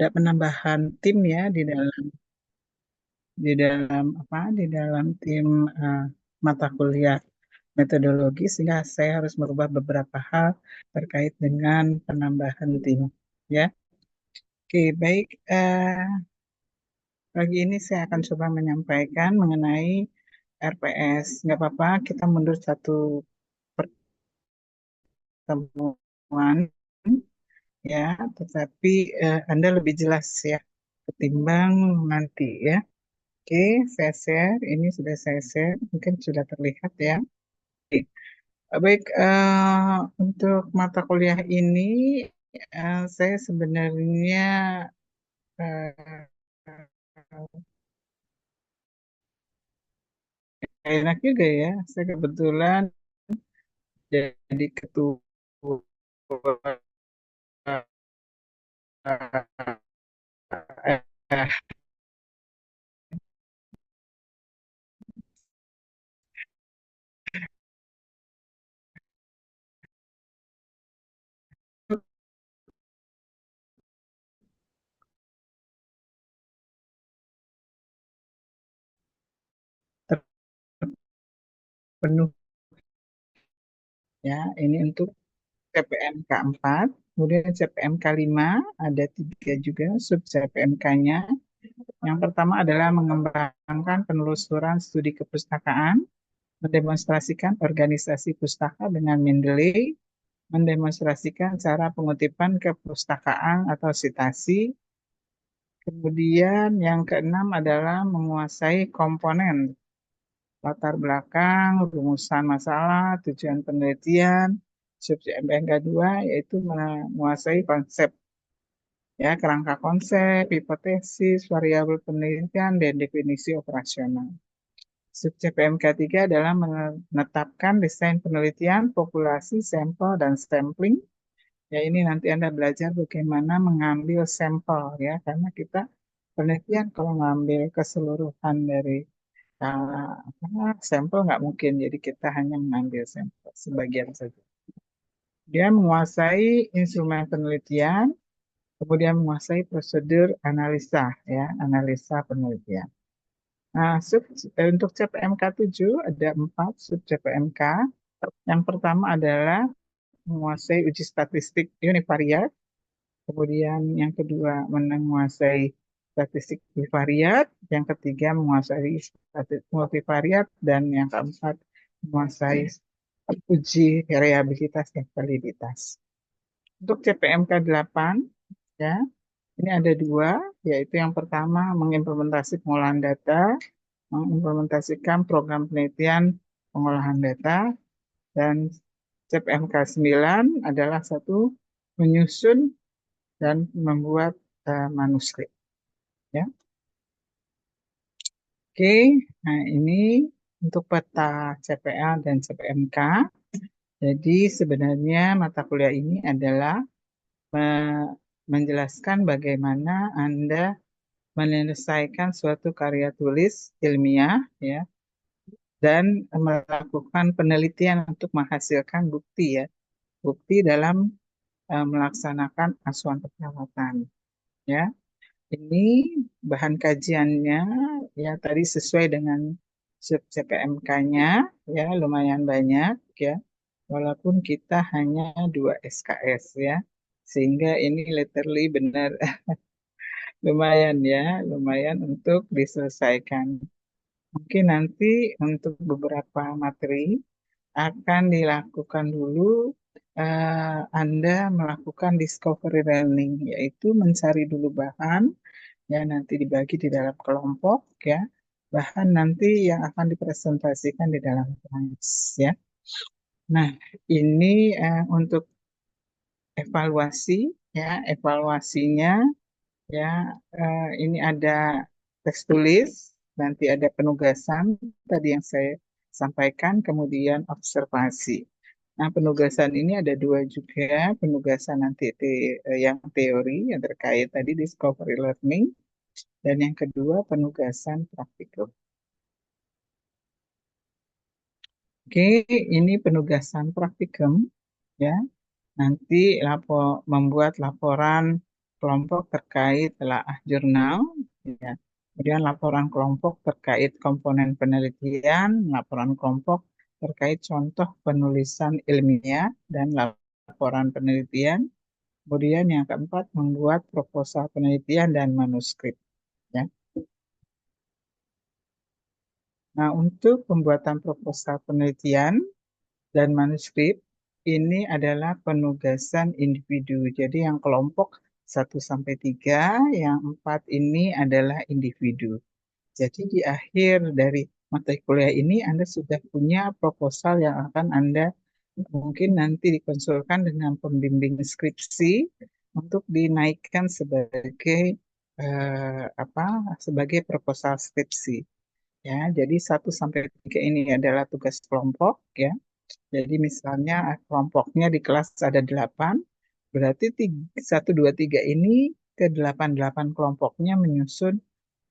ada penambahan tim ya di dalam tim eh, mata kuliah metodologi, sehingga saya harus merubah beberapa hal terkait dengan penambahan tim ya. Oke, baik. Pagi ini saya akan coba menyampaikan mengenai RPS. Nggak apa-apa, kita mundur satu pertemuan ya, tetapi Anda lebih jelas ya ketimbang nanti ya. Oke, saya share. Ini sudah saya share, mungkin sudah terlihat ya. Oke. Baik, untuk mata kuliah ini saya sebenarnya eh, enak juga ya. Saya kebetulan jadi ketua eh, terpenuh ya. Ini untuk CPMK 4, kemudian CPMK 5 ada 3 juga sub CPMK-nya. Yang pertama adalah mengembangkan penelusuran studi kepustakaan, mendemonstrasikan organisasi pustaka dengan Mendeley, mendemonstrasikan cara pengutipan kepustakaan atau sitasi. Kemudian yang keenam adalah menguasai komponen latar belakang, rumusan masalah, tujuan penelitian. Subjek MPK 2 yaitu menguasai konsep ya, kerangka konsep, hipotesis, variabel penelitian, dan definisi operasional. Subjek PMK 3 adalah menetapkan desain penelitian, populasi, sampel, dan sampling. Ya, ini nanti Anda belajar bagaimana mengambil sampel ya, karena kita penelitian kalau mengambil keseluruhan dari sampel nggak mungkin, jadi kita hanya mengambil sampel sebagian saja. Dia menguasai instrumen penelitian, kemudian menguasai prosedur analisa ya, analisa penelitian. Nah, untuk CPMK 7 ada 4 sub CPMK. Yang pertama adalah menguasai uji statistik univariat, kemudian yang kedua menguasai statistik bivariat, yang ketiga menguasai statistik multivariat, dan yang keempat menguasai uji reliabilitas dan validitas. Untuk CPMK 8 ya, ini ada dua, yaitu yang pertama mengimplementasi pengolahan data, mengimplementasikan program penelitian pengolahan data, dan CPMK 9 adalah satu menyusun dan membuat manuskrip. Ya. Oke, nah ini untuk peta CPA dan CPMK. Jadi sebenarnya mata kuliah ini adalah menjelaskan bagaimana Anda menyelesaikan suatu karya tulis ilmiah ya, dan melakukan penelitian untuk menghasilkan bukti ya, bukti dalam melaksanakan asuhan perawatan ya. Ini bahan kajiannya ya tadi sesuai dengan sub CPMK-nya ya, lumayan banyak ya, walaupun kita hanya 2 SKS ya, sehingga ini literally benar lumayan ya, lumayan untuk diselesaikan. Mungkin nanti untuk beberapa materi akan dilakukan dulu, Anda melakukan discovery learning, yaitu mencari dulu bahan, ya nanti dibagi di dalam kelompok ya, bahan nanti yang akan dipresentasikan di dalam kelas ya. Nah, ini untuk evaluasi ya, evaluasinya ya, ini ada teks tulis, nanti ada penugasan tadi yang saya sampaikan, kemudian observasi. Nah, penugasan ini ada dua juga, penugasan nanti yang teori yang terkait tadi discovery learning, dan yang kedua penugasan praktikum. Oke, ini penugasan praktikum ya. Nanti membuat laporan kelompok terkait telaah jurnal, ya. Kemudian laporan kelompok terkait komponen penelitian, laporan kelompok terkait contoh penulisan ilmiah dan laporan penelitian. Kemudian yang keempat, membuat proposal penelitian dan manuskrip. Ya. Nah, untuk pembuatan proposal penelitian dan manuskrip, ini adalah penugasan individu. Jadi yang kelompok 1 sampai 3, yang 4 ini adalah individu. Jadi di akhir dari mata kuliah ini Anda sudah punya proposal yang akan Anda mungkin nanti dikonsulkan dengan pembimbing skripsi untuk dinaikkan sebagai apa? Sebagai proposal skripsi. Ya, jadi 1 sampai 3 ini adalah tugas kelompok ya. Jadi misalnya kelompoknya di kelas ada 8, berarti 1, 2, 3 ini ke 8 kelompoknya menyusun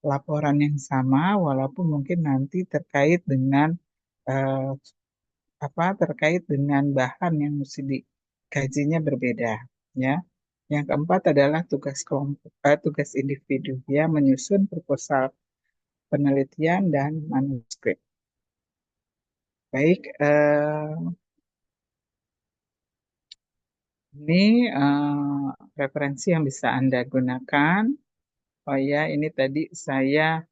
laporan yang sama, walaupun mungkin nanti terkait dengan eh, terkait dengan bahan yang mesti dikajinya berbeda, ya. Yang keempat adalah tugas kelompok, tugas individu, ya, menyusun proposal penelitian dan manuskrip. Baik, ini referensi yang bisa Anda gunakan. Oh ya, ini tadi saya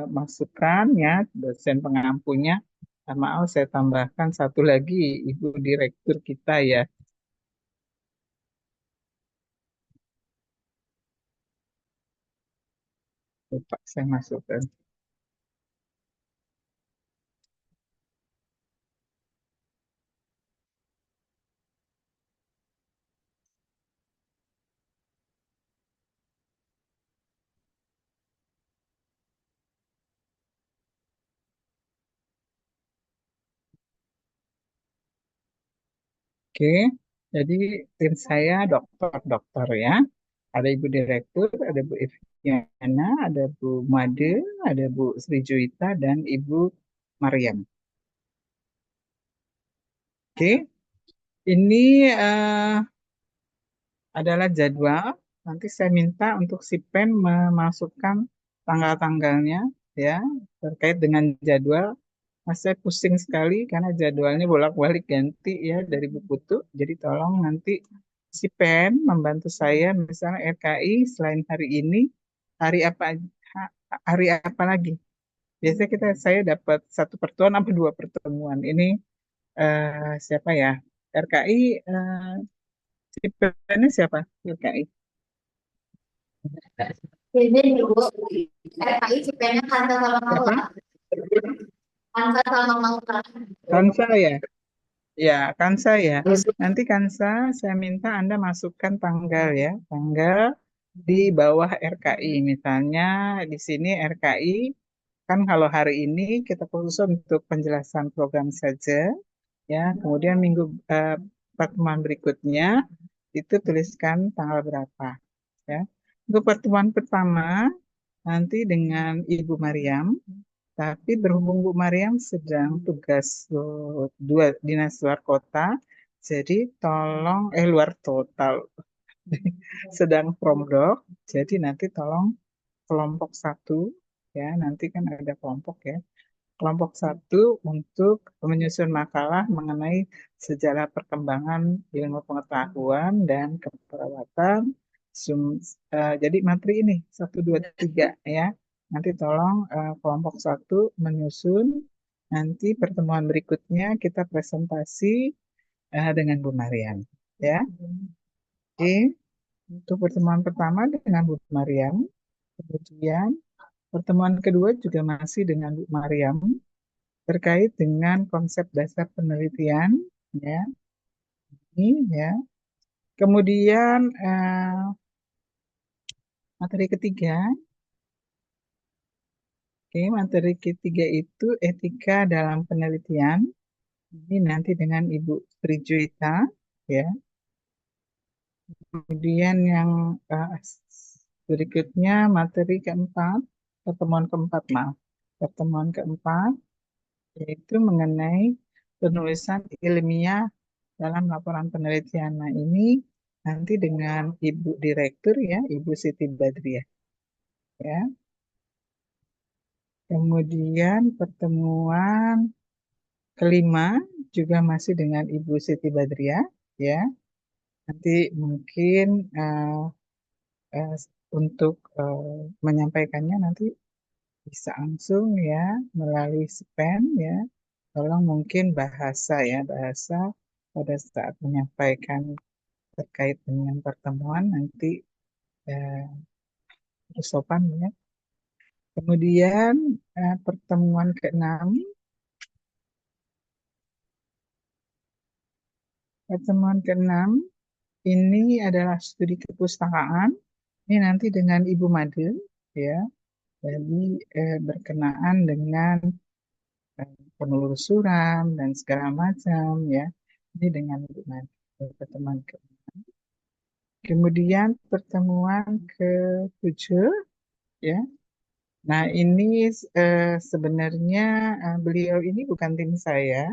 masukkan ya dosen pengampunya. Maaf, saya tambahkan satu lagi, Ibu Direktur kita ya. Lupa saya masukkan. Oke, jadi tim saya dokter-dokter ya. Ada Ibu Direktur, ada Bu Eviana, ada Bu Made, ada Bu Sri Juwita, dan Ibu Mariam. Oke, ini adalah jadwal. Nanti saya minta untuk si Pen memasukkan tanggal-tanggalnya ya terkait dengan jadwal. Mas, saya pusing sekali karena jadwalnya bolak-balik ganti ya dari Bu Putu. Jadi tolong nanti si Pen membantu saya misalnya RKI selain hari ini hari apa lagi? Biasanya saya dapat satu pertemuan apa dua pertemuan. Ini siapa ya? RKI si Pennya siapa? RKI. Ini dulu, RKI CP-nya Kansa sama Maula. Siapa? Kansa sama Maula. Kansa ya? Ya, Kansa ya. Nanti Kansa, saya minta Anda masukkan tanggal ya. Tanggal di bawah RKI. Misalnya di sini RKI, kan kalau hari ini kita khusus untuk penjelasan program saja. Ya, kemudian pertemuan berikutnya itu tuliskan tanggal berapa. Ya. Untuk pertemuan pertama, nanti dengan Ibu Mariam. Tapi berhubung Bu Mariam sedang tugas dinas luar kota, jadi tolong luar total sedang promdok, jadi nanti tolong kelompok 1 ya, nanti kan ada kelompok ya, kelompok 1 untuk menyusun makalah mengenai sejarah perkembangan ilmu pengetahuan dan keperawatan. Jadi materi ini 1, 2, 3 ya. Nanti tolong kelompok 1 menyusun. Nanti pertemuan berikutnya kita presentasi dengan Bu Mariam. Ya, oke. Untuk pertemuan pertama dengan Bu Mariam, kemudian pertemuan kedua juga masih dengan Bu Mariam terkait dengan konsep dasar penelitian ya ini ya. Kemudian materi ketiga, oke, materi ketiga itu etika dalam penelitian. Ini nanti dengan Ibu Trijuita ya. Kemudian yang berikutnya materi keempat, pertemuan keempat, maaf. Pertemuan keempat yaitu mengenai penulisan ilmiah dalam laporan penelitian. Nah, ini nanti dengan Ibu Direktur ya, Ibu Siti Badriah ya. Kemudian pertemuan kelima juga masih dengan Ibu Siti Badriah ya. Nanti mungkin eh, untuk menyampaikannya nanti bisa langsung ya melalui SPAN ya. Tolong mungkin bahasa ya, bahasa pada saat menyampaikan terkait dengan pertemuan nanti eh, harus sopan ya. Kemudian pertemuan keenam ini adalah studi kepustakaan. Ini nanti dengan Ibu Made ya. Jadi berkenaan dengan penelusuran dan segala macam ya. Ini dengan Ibu Made pertemuan ke. Kemudian pertemuan ke-7 ya. Nah, ini sebenarnya beliau ini bukan tim saya,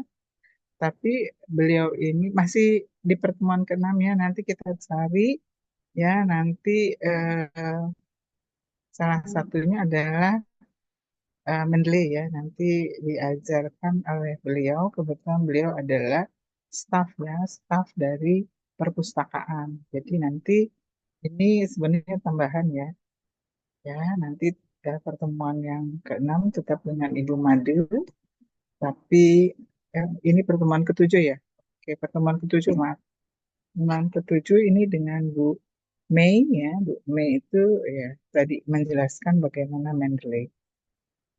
tapi beliau ini masih di pertemuan ke-6 ya. Nanti kita cari ya, nanti salah satunya adalah Mendeley ya. Nanti diajarkan oleh beliau. Kebetulan beliau adalah staf ya, staf dari perpustakaan. Jadi nanti ini sebenarnya tambahan ya. Ya, nanti pertemuan yang ke-6 tetap dengan Ibu Made, tapi ini pertemuan ke-7 ya. Oke, pertemuan ke-7, Mas. Pertemuan ke-7 ini dengan Bu Mei ya. Bu Mei itu ya tadi menjelaskan bagaimana Mendeley.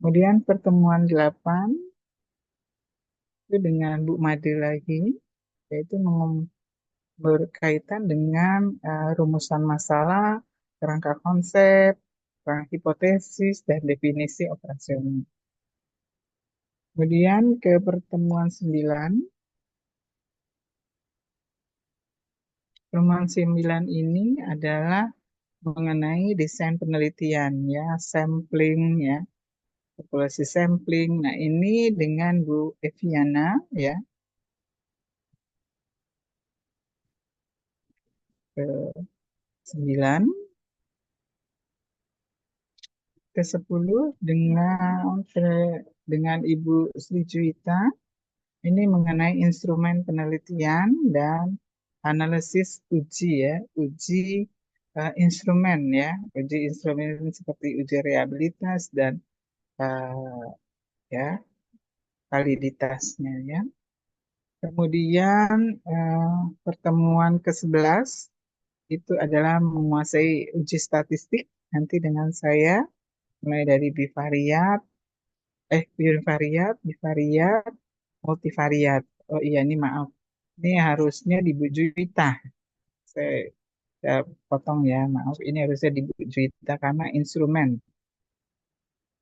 Kemudian pertemuan 8 itu dengan Bu Made lagi, yaitu berkaitan dengan rumusan masalah, kerangka konsep, kerangka hipotesis, dan definisi operasional. Kemudian ke pertemuan 9. Pertemuan 9 ini adalah mengenai desain penelitian ya, sampling ya, populasi sampling. Nah, ini dengan Bu Eviana ya, ke 9. Ke 10 dengan Ibu Sri Juwita. Ini mengenai instrumen penelitian dan analisis uji ya, uji instrumen ya, uji instrumen seperti uji reliabilitas dan eh, ya validitasnya ya. Kemudian pertemuan ke-11 itu adalah menguasai uji statistik nanti dengan saya mulai dari bivariat, multivariat. Oh iya, ini maaf. Ini harusnya di Bu Juwita. Saya, saya potong ya, maaf. Ini harusnya di Bu Juwita karena instrumen.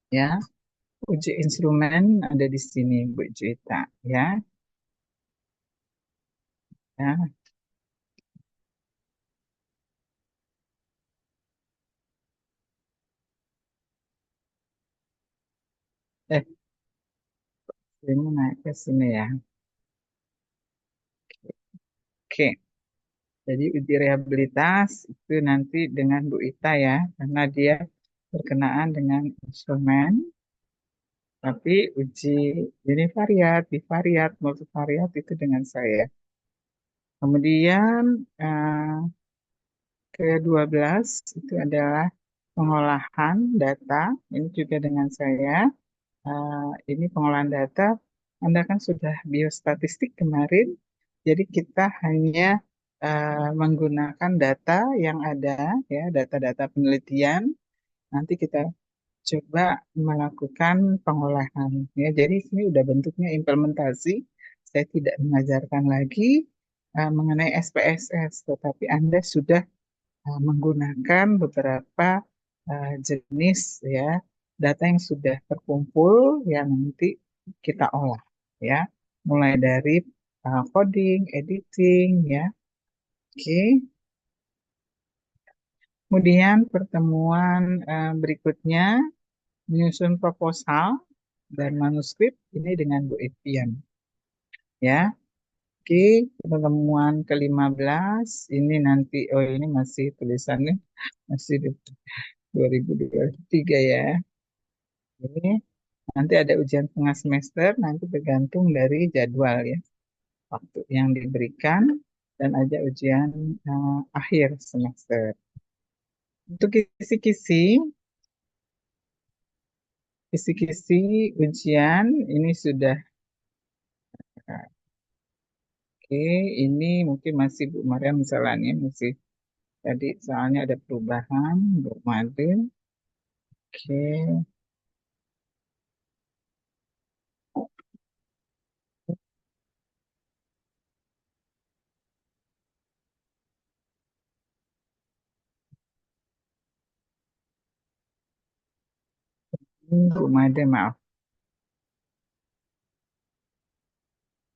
Ya, uji instrumen ada di sini, Bu Juwita. Ya, ya. Eh, ini naik ke sini ya. Oke, jadi uji rehabilitas itu nanti dengan Bu Ita ya, karena dia berkenaan dengan instrumen. Tapi uji univariat, bivariat, multivariat itu dengan saya. Kemudian ke-12 itu adalah pengolahan data. Ini juga dengan saya. Ini pengolahan data. Anda kan sudah biostatistik kemarin. Jadi kita hanya menggunakan data yang ada, ya, data-data penelitian. Nanti kita coba melakukan pengolahan ya. Jadi ini udah bentuknya implementasi. Saya tidak mengajarkan lagi mengenai SPSS, tetapi Anda sudah menggunakan beberapa jenis ya data yang sudah terkumpul yang nanti kita olah ya. Mulai dari coding, editing ya. Oke. Kemudian pertemuan berikutnya menyusun proposal dan manuskrip ini dengan Bu Evian ya. Oke, pertemuan ke-15 ini nanti, oh ini masih tulisannya masih di 2023 ya. Ini nanti ada ujian tengah semester, nanti tergantung dari jadwal ya, waktu yang diberikan dan ada ujian akhir semester. Untuk kisi-kisi ujian ini sudah oke. Ini mungkin masih Bu Mariam misalnya masih tadi soalnya ada perubahan Bu Madin. Oke, Bu Madin maaf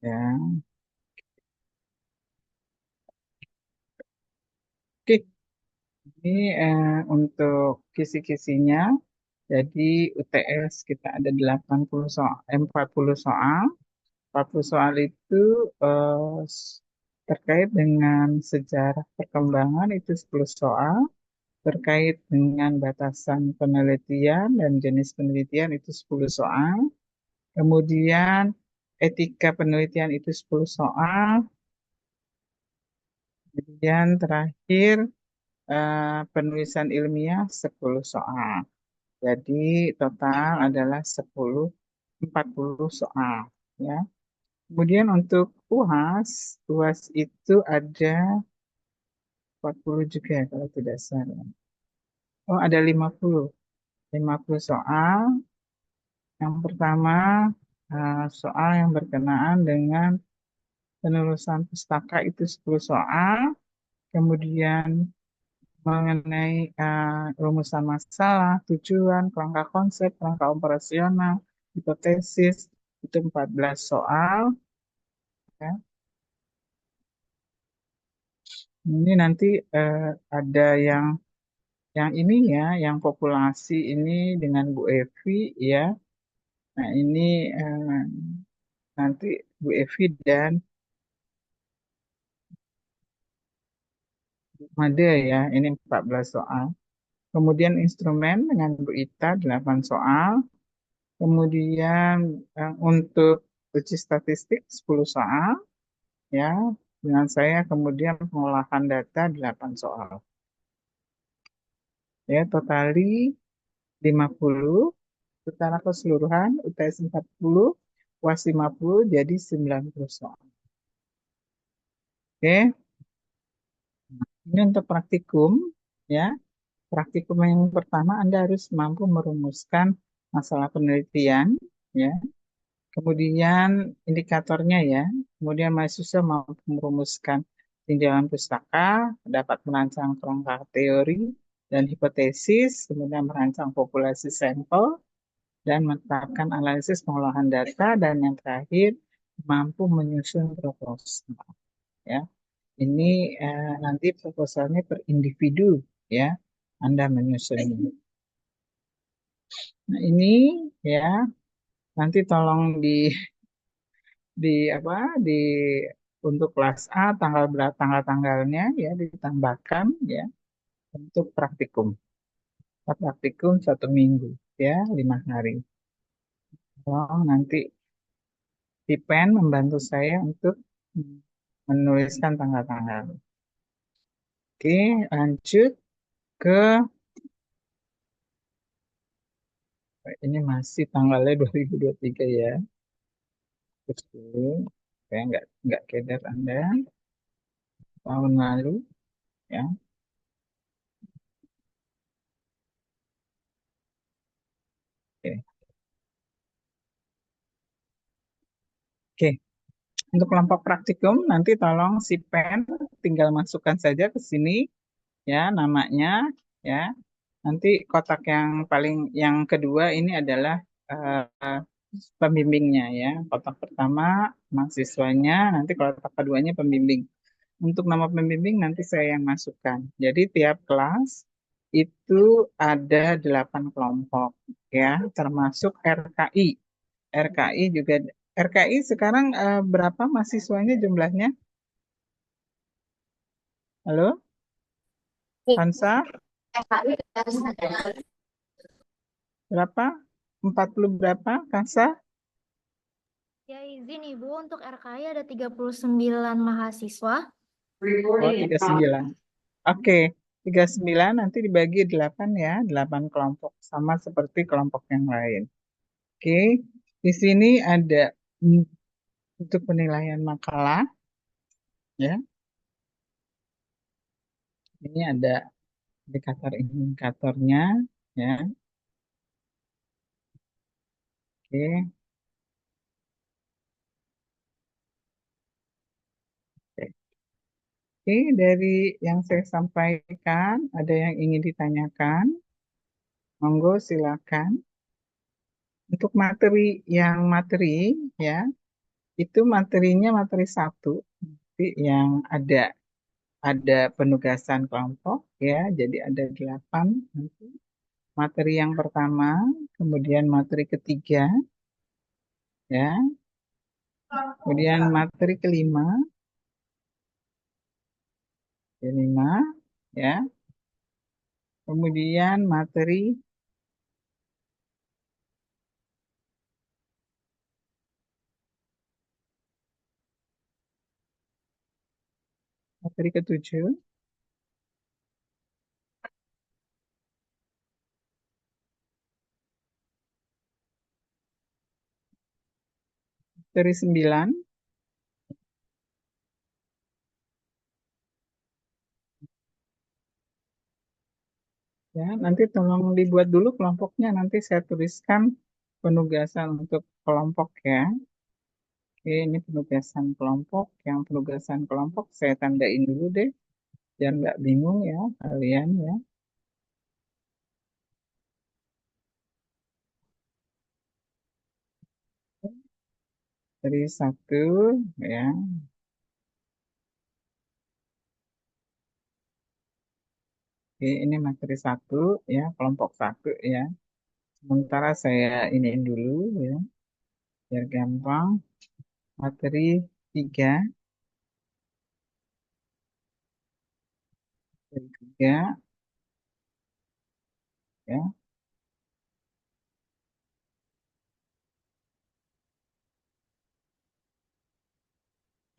ya. Oke, ini untuk kisi-kisinya. Jadi UTS kita ada 80 soal, 40 soal. 40 soal itu terkait dengan sejarah perkembangan itu 10 soal, terkait dengan batasan penelitian dan jenis penelitian itu 10 soal. Kemudian etika penelitian itu 10 soal. Kemudian terakhir penulisan ilmiah 10 soal. Jadi total adalah 40 soal ya. Kemudian untuk UAS, UAS itu ada 40 juga kalau tidak salah. Oh, ada 50. 50 soal. Yang pertama soal yang berkenaan dengan penelusuran pustaka itu 10 soal. Kemudian mengenai rumusan masalah, tujuan, kerangka konsep, kerangka operasional, hipotesis, itu 14 soal. Ya. Ini nanti ada yang ini ya, yang populasi ini dengan Bu Evi ya. Nah ini nanti Bu Evi dan Bu Made ya, ini 14 soal. Kemudian instrumen dengan Bu Ita 8 soal. Kemudian untuk uji statistik 10 soal ya. Dengan saya kemudian pengolahan data 8 soal. Ya, totali 50 secara keseluruhan UTS 40, UAS 50 jadi 90 soal. Oke, ini untuk praktikum ya. Praktikum yang pertama Anda harus mampu merumuskan masalah penelitian ya. Kemudian indikatornya ya. Kemudian mahasiswa mampu merumuskan tinjauan pustaka, dapat merancang kerangka teori dan hipotesis, kemudian merancang populasi sampel dan menetapkan analisis pengolahan data dan yang terakhir mampu menyusun proposal ya. Ini nanti proposalnya per individu ya. Anda menyusunnya. Nah, ini ya nanti tolong di apa di untuk kelas A tanggal berapa tanggal-tanggalnya ya ditambahkan ya untuk praktikum. Praktikum 1 minggu ya 5 hari. Tolong nanti Tipen membantu saya untuk menuliskan tanggal-tanggal. Oke, lanjut ke ini masih tanggalnya 2023 ya. Betul. Saya nggak keder Anda tahun lalu ya. Oke. Oke. Untuk kelompok praktikum nanti tolong si pen tinggal masukkan saja ke sini ya namanya ya. Nanti kotak yang kedua ini adalah eh, pembimbingnya ya. Kotak pertama mahasiswanya, nanti kotak keduanya pembimbing. Untuk nama pembimbing nanti saya yang masukkan. Jadi tiap kelas itu ada 8 kelompok ya, termasuk RKI. RKI juga RKI sekarang berapa mahasiswanya jumlahnya? Halo, Hansa, FKI harus ada. berapa? 40 berapa, Kansa? Ya izin Ibu, untuk RKI ada 39 mahasiswa. Oh, 39. Oke, 39 nanti dibagi 8 ya, 8 kelompok. Sama seperti kelompok yang lain. Oke, di sini ada mm, untuk penilaian makalah, ya. Ini ada indikator-indikatornya, ya. Oke, oke. Oke, dari yang saya sampaikan, ada yang ingin ditanyakan? Monggo silakan. Untuk materi, ya, itu materinya materi satu, nanti yang ada penugasan kelompok, ya, jadi ada 8 nanti. Materi yang pertama, kemudian materi ketiga, ya, kemudian materi kelima, ya, kemudian materi ketujuh, materi 9, ya, nanti tolong dibuat dulu kelompoknya, nanti saya tuliskan penugasan untuk kelompok, ya. Oke, ini penugasan kelompok. Yang penugasan kelompok saya tandain dulu deh, biar nggak bingung ya kalian, ya. Dari satu, ya. Oke, ini materi satu, ya, kelompok satu, ya. Sementara saya iniin dulu, ya, biar gampang. Materi tiga, materi tiga, ya.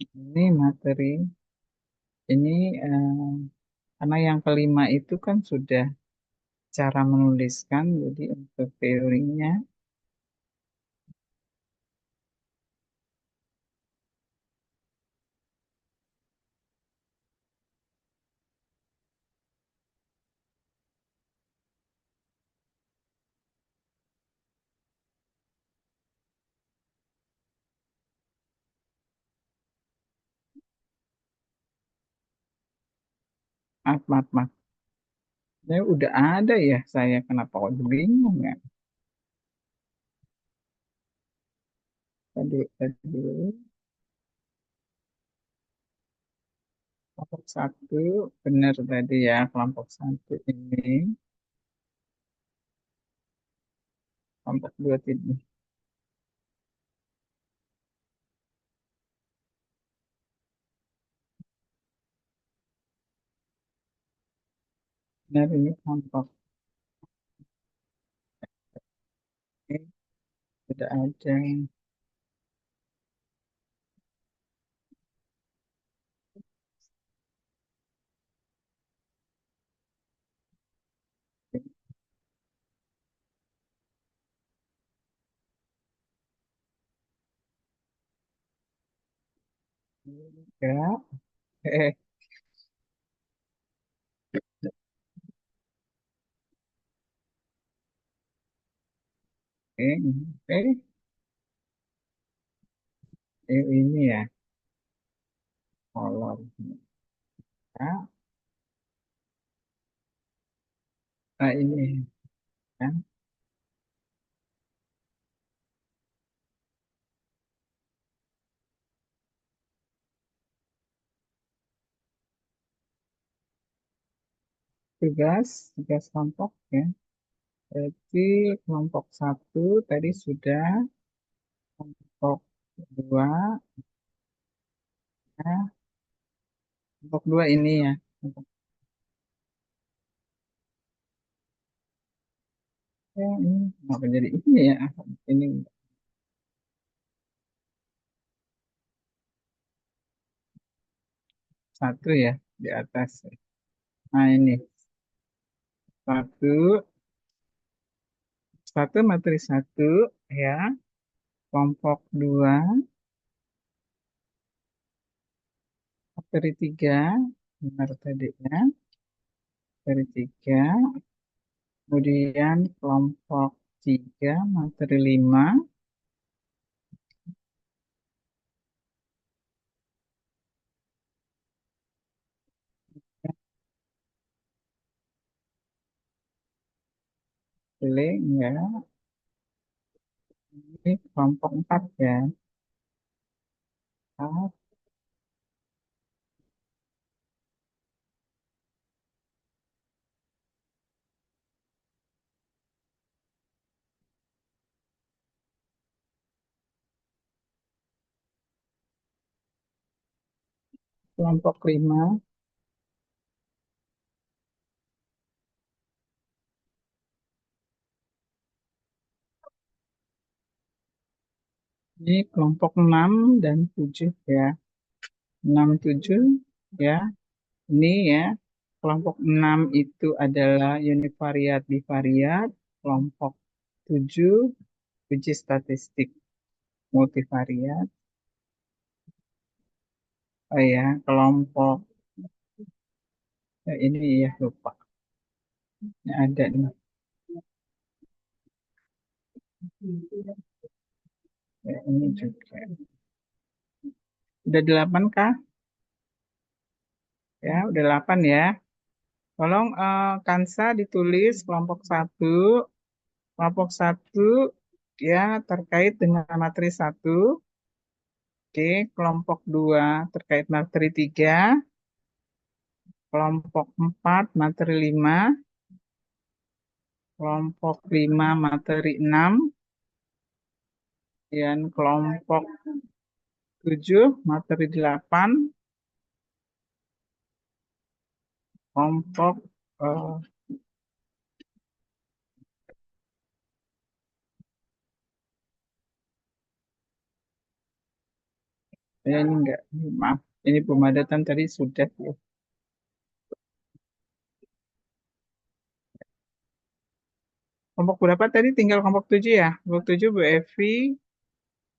Ini materi, ini karena yang kelima itu kan sudah cara menuliskan, jadi untuk teorinya, maaf, maaf, maaf. Ya, udah ada ya saya, kenapa kok bingung ya? Tadi kelompok satu, benar tadi ya, kelompok satu ini, kelompok dua tidak. Benar ini kelompok ini sudah ada. Ya, eh, eh, eh, ini ya, kolom. Ya, nah ini kan tugas kelompok, ya. Jadi kelompok satu tadi sudah, kelompok Dua, ya. Kelompok dua ini ya. Ini kenapa jadi ini ya? Ini satu ya di atas. Nah ini satu, satu materi satu ya. Kelompok dua, materi tiga, benar tadi ya. Materi tiga, kemudian kelompok tiga, materi lima, pilih enggak. Ini kelompok empat ya. Ah, kelompok lima, ini kelompok enam dan tujuh ya. Enam, tujuh ya. Ini ya. Kelompok 6 itu adalah univariat bivariat. Kelompok 7 uji statistik multivariat. Oh ya, kelompok ini ya lupa. Ini ada nih. Ya, ini juga. Udah 8 kah? Ya, udah 8 ya. Tolong Kansa ditulis kelompok satu. Kelompok satu ya terkait dengan materi satu. Oke, kelompok 2 terkait materi 3. Kelompok 4 materi 5. Kelompok 5 materi 6. Dan kelompok 7 materi 8. Kelompok eh, ini enggak, maaf, ini pemadatan tadi sudah ya. Kelompok berapa tadi? Tinggal kelompok 7 ya. Kelompok 7 Bu Evi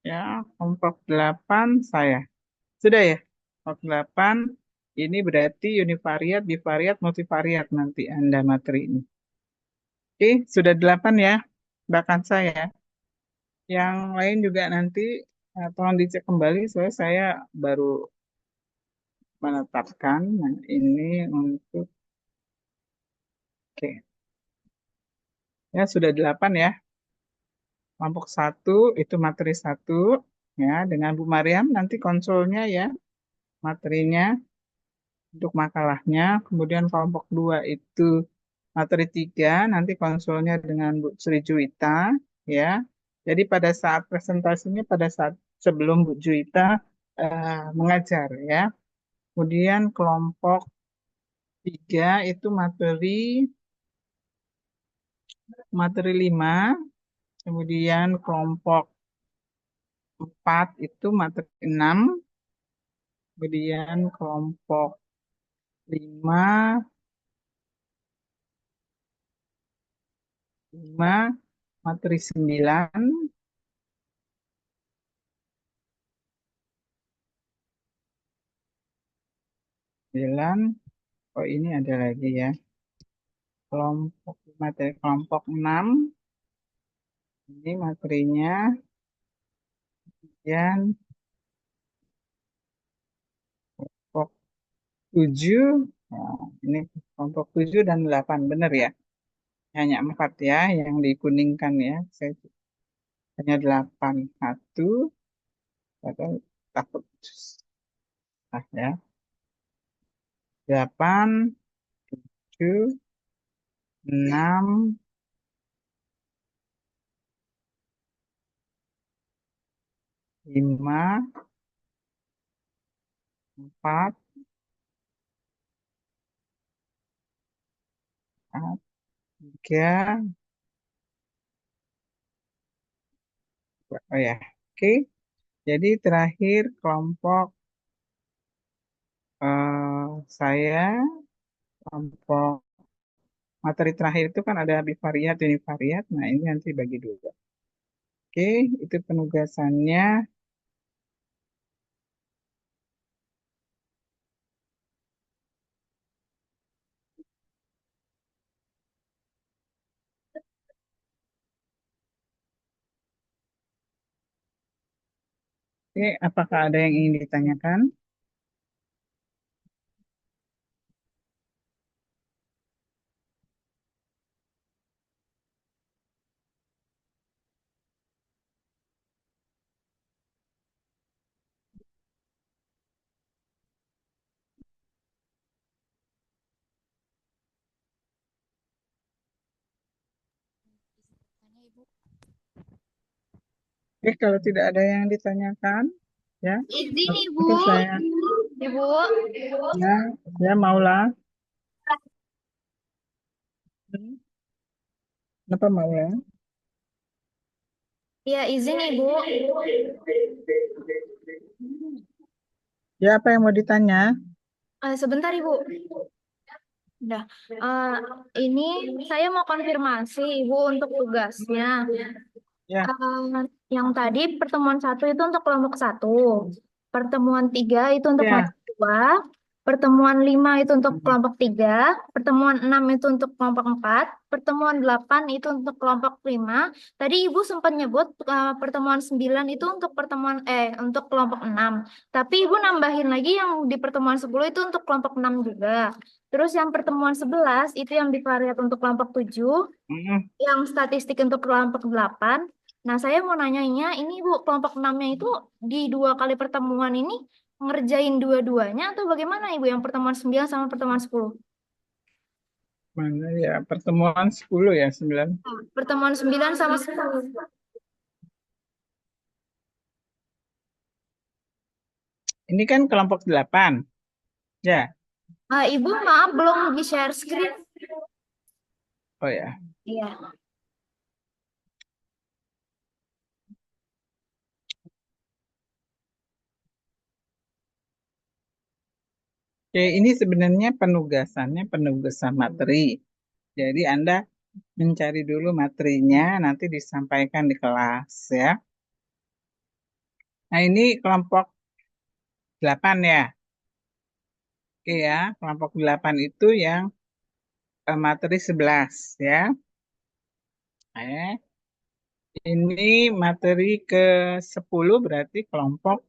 ya, kelompok 8 saya. Sudah ya? Kelompok 8 ini berarti univariat, bivariat, multivariat nanti Anda materi ini. Oke, sudah 8 ya. Bahkan saya. Yang lain juga nanti tolong dicek kembali soalnya saya baru menetapkan. Nah, ini untuk oke. Ya, sudah 8 ya. Kelompok satu itu materi satu ya dengan Bu Mariam nanti konsolnya ya materinya untuk makalahnya. Kemudian kelompok 2 itu materi 3 nanti konsolnya dengan Bu Sri Juwita ya. Jadi pada saat presentasinya pada saat sebelum Bu Juwita mengajar ya. Kemudian kelompok 3 itu materi materi 5. Kemudian kelompok 4 itu materi 6. Kemudian kelompok 5, 5 materi 9, 9. Oh ini ada lagi ya. Kelompok materi kelompok 6 ini materinya. Kemudian kelompok 7. Nah, ini kelompok 7 dan 8 benar ya. Hanya 4 ya yang dikuningkan ya. Saya hanya 8. Satu atau takut ya. 8, 7, 6, 5, 4, 3. Oh ya, oke. Jadi terakhir kelompok saya, kelompok materi terakhir itu kan ada bivariat, univariat. Nah, ini nanti bagi dua. Oke, itu penugasannya. Oke, apakah ada yang ingin ditanyakan? Oke, kalau tidak ada yang ditanyakan, ya, Izin Ibu. maka saya, Ibu. ya, ya Maula. Kenapa Maula? Ya, izin Ibu. Ya, apa yang mau ditanya? Sebentar Ibu. Udah. Ini saya mau konfirmasi Ibu untuk tugasnya. Ya, Yang tadi pertemuan 1 itu untuk kelompok 1, pertemuan 3 itu untuk ya. kelompok 2, pertemuan 5 itu untuk kelompok 3, pertemuan 6 itu untuk kelompok 4, pertemuan 8 itu untuk kelompok 5. Tadi Ibu sempat nyebut pertemuan 9 itu untuk untuk kelompok 6. Tapi Ibu nambahin lagi yang di pertemuan 10 itu untuk kelompok 6 juga. Terus yang pertemuan 11 itu yang bivariat untuk kelompok 7, Mm-mm. yang statistik untuk kelompok 8. Nah, saya mau nanyanya, ini Bu, kelompok 6-nya itu di 2 kali pertemuan ini ngerjain dua-duanya atau bagaimana Ibu? Yang pertemuan 9 sama pertemuan 10? Mana ya? Pertemuan 10 ya, 9. Pertemuan 9 sama 10. Ini kan kelompok 8. Ya. Ibu, maaf belum di share screen. Oh ya. Iya. Oke, ini sebenarnya penugasannya penugasan materi. Jadi Anda mencari dulu materinya, nanti disampaikan di kelas ya. Nah, ini kelompok 8 ya. Oke ya, kelompok 8 itu yang materi 11 ya. Ini materi ke-10 berarti kelompok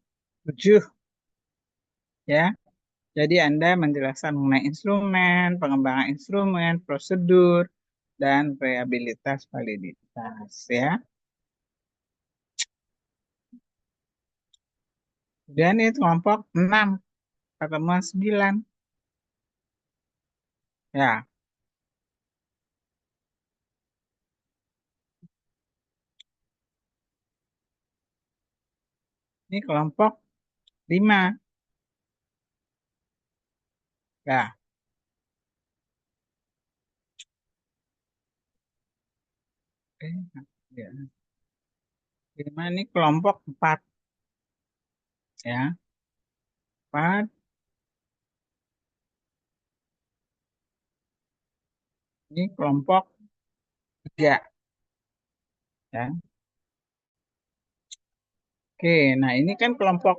7 ya. Jadi Anda menjelaskan mengenai instrumen, pengembangan instrumen, prosedur, dan reliabilitas validitas ya. Dan itu kelompok 6, pertemuan 9. Ya, ini kelompok 5. Ya, oke. Ya. 5 ini kelompok 4 ya. 4 ini kelompok 3 ya. Oke, nah ini kan kelompok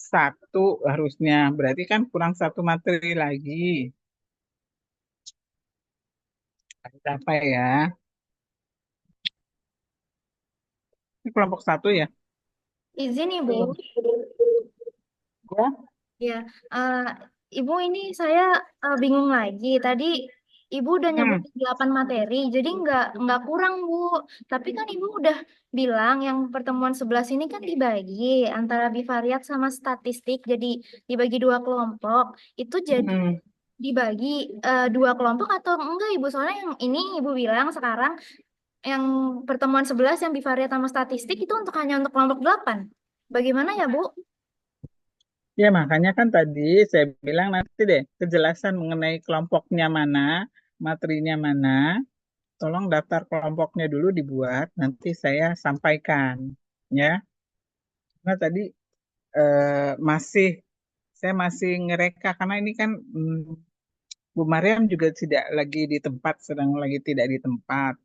1 harusnya, berarti kan kurang 1 materi lagi. Apa ya? Ini kelompok 1 ya. Izin Ibu. Ya. Ya, eh, Ibu ini saya bingung lagi. Tadi Ibu udah Hmm. nyebutin 8 materi, jadi nggak kurang Bu. Tapi kan Ibu udah bilang yang pertemuan 11 ini kan dibagi antara bivariat sama statistik, jadi dibagi 2 kelompok. Itu jadi Hmm. dibagi 2 kelompok atau enggak Ibu? Soalnya yang ini Ibu bilang sekarang yang pertemuan 11 yang bivariat sama statistik itu hanya untuk kelompok 8. Bagaimana ya, Bu? Ya, makanya kan tadi saya bilang nanti deh kejelasan mengenai kelompoknya mana, materinya mana. Tolong daftar kelompoknya dulu dibuat, nanti saya sampaikan. Ya, karena tadi masih saya masih ngereka karena ini kan Bu Mariam juga tidak lagi di tempat, sedang lagi tidak di tempat.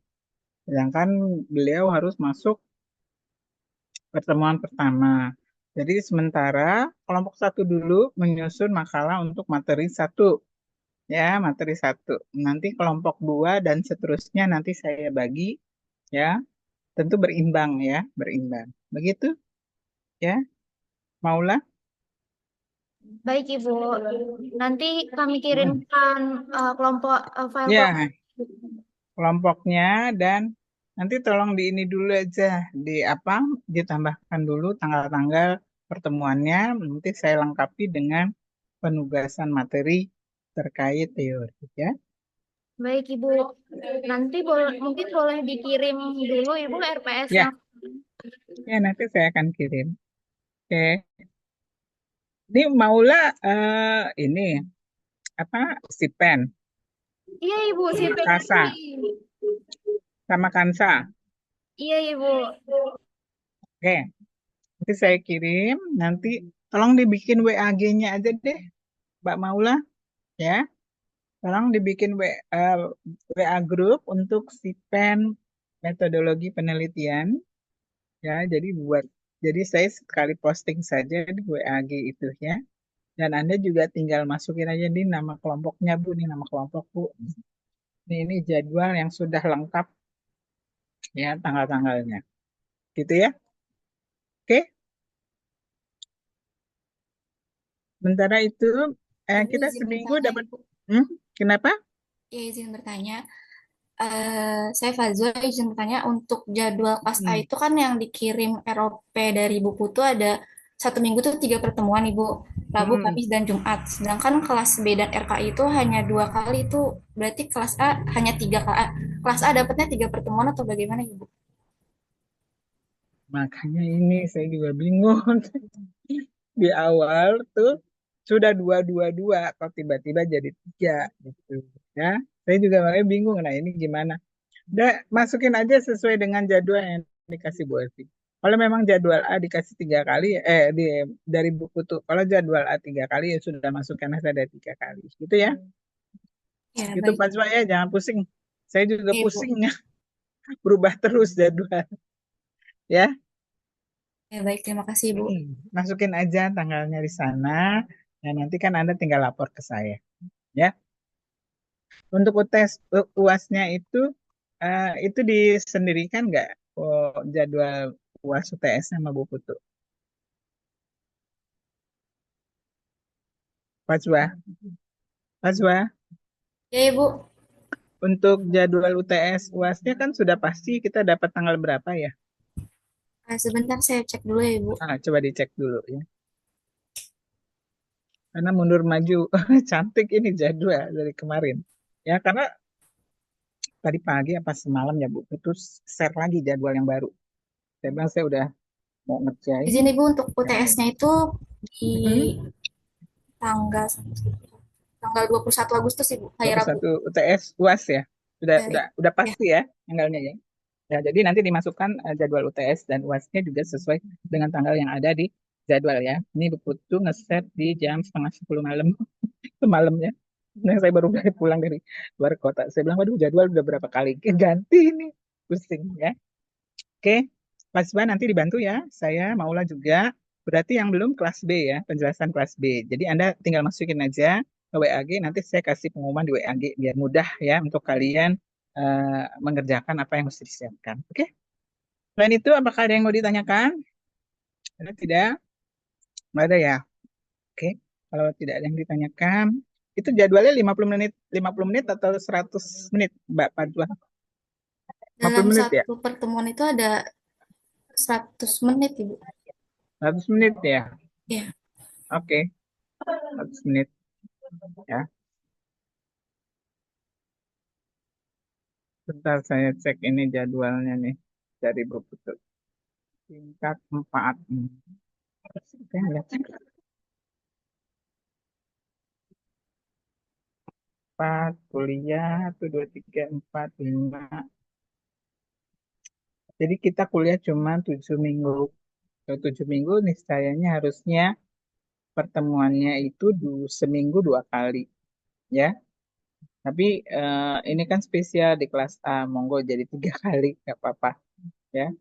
Sedangkan beliau harus masuk pertemuan pertama. Jadi sementara kelompok satu dulu menyusun makalah untuk materi satu, ya materi satu. Nanti kelompok dua dan seterusnya nanti saya bagi, ya tentu berimbang ya, berimbang. Begitu ya, Maula. Baik, Ibu. Nanti kami Hmm. kirimkan kelompok file kelompok. Ya, kelompoknya dan nanti tolong di ini dulu aja, di apa, ditambahkan dulu tanggal-tanggal pertemuannya, nanti saya lengkapi dengan penugasan materi terkait teori ya. Baik, Ibu. Nanti mungkin boleh dikirim dulu, Ibu, RPS-nya. Ya, ya nanti saya akan kirim. Oke, ini Maula ini apa si pen, Iya, Ibu, si Kasa PNI. sama Kansa. Iya, Ibu. Oke, nanti saya kirim, nanti tolong dibikin WAG-nya aja deh, Mbak Maula ya. Tolong dibikin WA group untuk si pen metodologi penelitian ya. Jadi saya sekali posting saja di WAG itu ya. Dan Anda juga tinggal masukin aja di nama kelompoknya Bu, ini nama kelompok Bu. Ini jadwal yang sudah lengkap ya tanggal-tanggalnya. Gitu ya. Oke. Sementara itu Ibu kita izin seminggu bertanya, dapat Ibu. kenapa? Ya, izin bertanya. Saya Fazwa izin bertanya untuk jadwal kelas A Hmm. itu kan yang dikirim ROP dari Bu Putu ada 1 minggu tuh 3 pertemuan Ibu, Rabu, Hmm. Kamis, dan Jumat. Sedangkan kelas B dan RKI itu hanya 2 kali itu berarti kelas A hanya 3 kali. Kelas A dapatnya 3 pertemuan atau bagaimana Ibu? Makanya ini saya juga bingung. Di awal tuh sudah dua dua dua, kok tiba-tiba jadi tiga gitu ya. Saya juga makanya bingung. Nah ini gimana? Udah masukin aja sesuai dengan jadwal yang dikasih Bu Evi. Kalau memang jadwal A dikasih 3 kali, dari buku tuh. Kalau jadwal A 3 kali ya sudah masukkan aja ada 3 kali, gitu ya. Ya, Gitu baik. Pak Zwa ya, jangan pusing. Saya juga Ya, Ibu. pusing ya, berubah terus jadwal ya. Ya, baik. Terima kasih Ibu. Masukin aja tanggalnya di sana, dan nanti kan Anda tinggal lapor ke saya, ya. Untuk UASnya itu disendirikan nggak? Oh, jadwal UAS UTS sama Bu Putu. Fazwa, Fazwa, Ya, Ibu. untuk jadwal UTS UASnya kan sudah pasti kita dapat tanggal berapa ya? Sebentar saya cek dulu ya Ibu. Coba dicek dulu ya. Karena mundur maju cantik ini jadwal dari kemarin. Ya, karena tadi pagi apa semalam ya Bu Putu share lagi jadwal yang baru. Saya bilang saya udah mau ngerjain. Izin Ibu untuk Ya. UTS-nya itu di Hmm, tanggal tanggal 21 Agustus Ibu, hari Rabu. 21 UTS UAS ya. Udah Eh, udah udah ya, pasti ya tanggalnya ya. Ya, jadi nanti dimasukkan jadwal UTS dan UASnya juga sesuai dengan tanggal yang ada di jadwal ya. Ini Beputu nge-set di jam setengah 10 malam semalam ya. Nah, saya baru pulang dari luar kota. Saya bilang, waduh jadwal udah berapa kali ganti ini. Pusing ya. Oke, Mas Iban nanti dibantu ya. Saya Maula juga. Berarti yang belum kelas B ya, penjelasan kelas B. Jadi Anda tinggal masukin aja ke WAG, nanti saya kasih pengumuman di WAG biar mudah ya untuk kalian mengerjakan apa yang mesti disiapkan. Oke? Selain itu, apakah ada yang mau ditanyakan? Ada tidak? Nggak ada ya? Oke. Kalau tidak ada yang ditanyakan, itu jadwalnya 50 menit, 50 menit atau 100 menit, Mbak Padua? 50 dalam menit ya? satu pertemuan itu ada 100 menit Ibu. 100 menit ya? Ya, Oke, 100 menit ya. Bentar saya cek ini jadwalnya nih dari buku tuh. Tingkat 4. Kan ya. 4, kuliah, 1, 2, 3, 4, 5. Jadi kita kuliah cuma 7 minggu. Kalau 7 minggu niscayanya harusnya pertemuannya itu seminggu 2 kali. Ya, tapi ini kan spesial di kelas A, monggo jadi 3 kali, nggak apa-apa. Ya,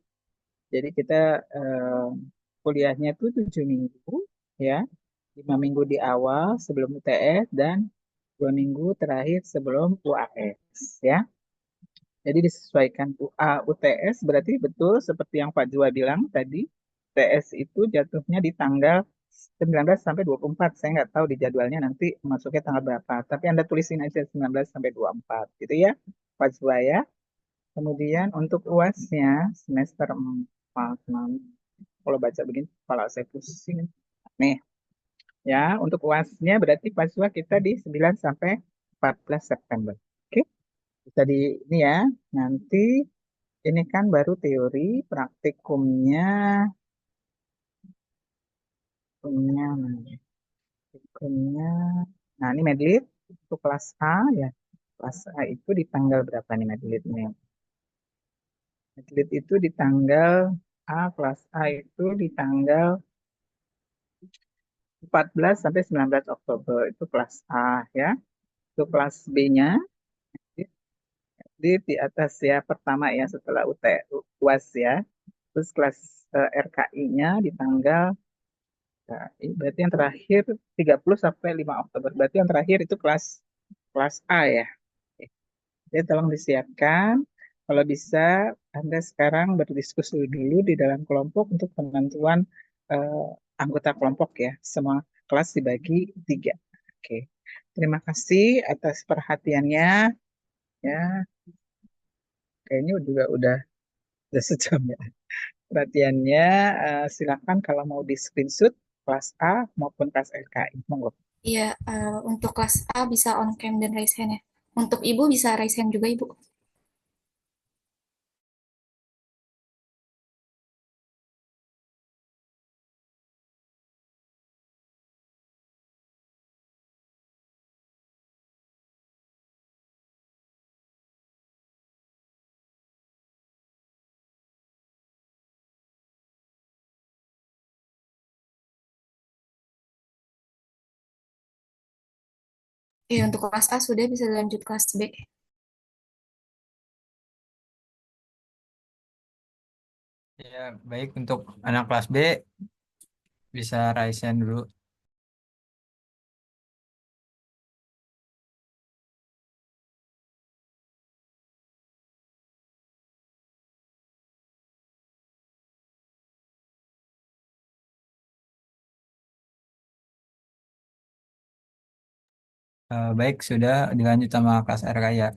jadi kita eh, kuliahnya itu 7 minggu, ya, 5 minggu di awal sebelum UTS dan 2 minggu terakhir sebelum UAS, ya. Jadi disesuaikan UTS berarti betul seperti yang Pak Jua bilang tadi, UTS itu jatuhnya di tanggal 19 sampai 24. Saya nggak tahu di jadwalnya nanti masuknya tanggal berapa, tapi Anda tulisin aja 19 sampai 24, gitu ya, Pak Jua ya. Kemudian untuk UASnya semester 4. Nah, kalau baca begini, kepala saya pusing. Nih, ya, untuk UASnya berarti Pak Jua kita di 9 sampai 14 September. Oke, kita di ini ya. Nanti ini kan baru teori, praktikumnya, praktikumnya. Nah, ini medlit untuk kelas A ya. Kelas A itu di tanggal berapa nih medlitnya? Medlit itu di tanggal kelas A itu di tanggal 14 sampai 19 Oktober itu kelas A ya. Untuk kelas B-nya di atas ya, pertama ya setelah UAS ya. Terus kelas RKI-nya di tanggal, berarti yang terakhir 30 sampai 5 Oktober. Berarti yang terakhir itu kelas kelas A ya. Oke. Jadi tolong disiapkan. Kalau bisa Anda sekarang berdiskusi dulu di dalam kelompok untuk penentuan eh, anggota kelompok ya. Semua kelas dibagi 3. Oke. Terima kasih atas perhatiannya ya. Kayaknya udah sejam ya. Perhatiannya, silakan kalau mau di screenshot kelas A maupun kelas LKI. Monggo. Iya, untuk kelas A bisa on cam dan raise hand ya. Untuk Ibu bisa raise hand juga Ibu. Iya, untuk kelas A sudah bisa lanjut kelas B. Ya, baik untuk anak kelas B bisa raise hand dulu. Baik, sudah dilanjut sama kelas RK ya.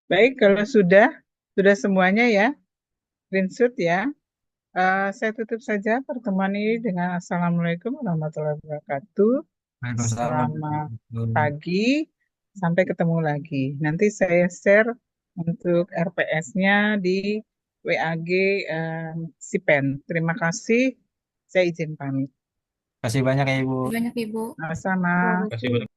Baik, kalau sudah semuanya ya, screenshot ya. Saya tutup saja pertemuan ini dengan Assalamualaikum warahmatullahi wabarakatuh. Waalaikumsalam. Selamat pagi, sampai ketemu lagi. Nanti saya share untuk RPS-nya di WAG Sipen. Terima kasih, saya izin pamit. Kasih banyak ya Ibu. Banyak Ibu. Sama-sama. Terima kasih.